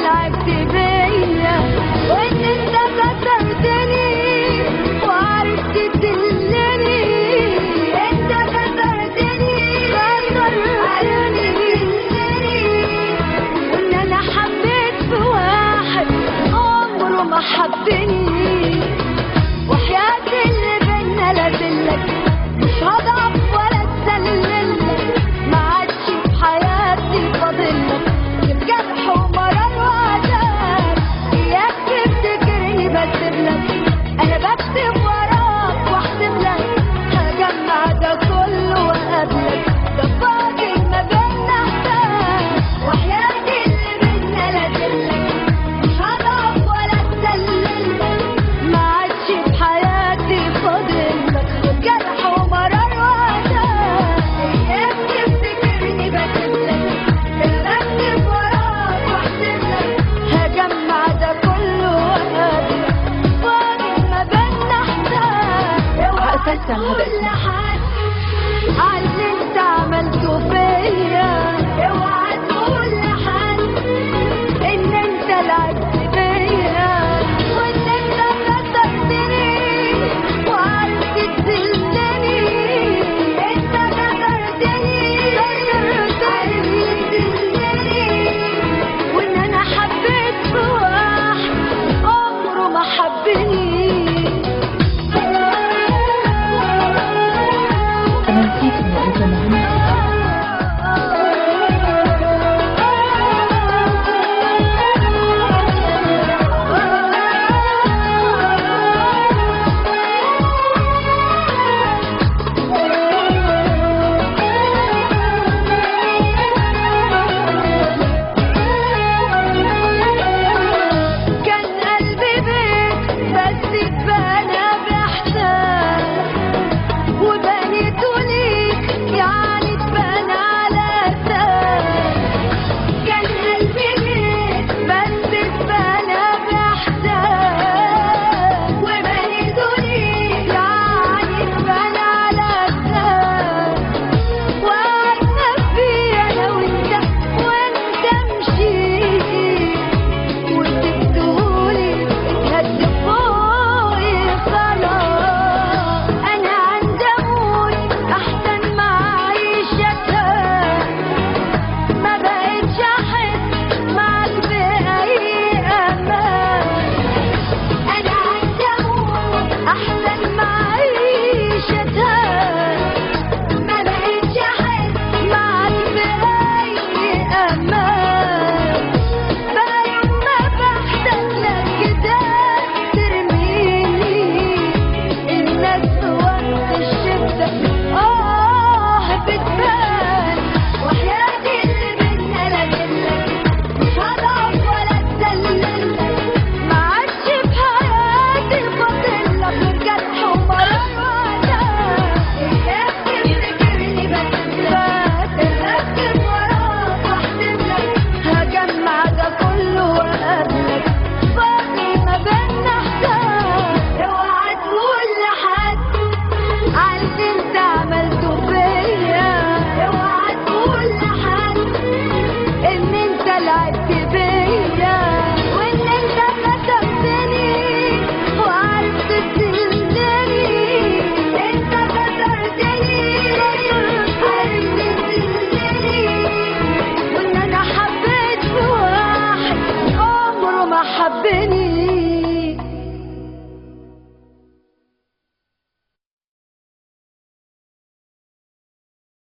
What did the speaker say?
لعبت بيا وان انت كسرتني وعرفت تدلني. انت كسرتني كسرتني وان انا حبيت في واحد عمره ما حبني. وحياتي اللي بينا لازلك مش هضعف ولا اتسللك. ما عادش في حياتي فاضلك جرح ومرار وعذاب. اياك تفتكرني بسيبلك انا بكتب وراك واحسب لك. هجمع ده كله وقابلك ده فاضل ما بينا حساب. وحياتي اللي بينا لازلك مش هضعف ولا اتسللك. ما عادش في حياتي فاضلك جرح ومرار وعذاب. اياك تفتكرني بسيبلك انا بكتب وراك واحسب لك. هجمع ده كله وقابلك فاضل ما بينا حساب. اساسا هذا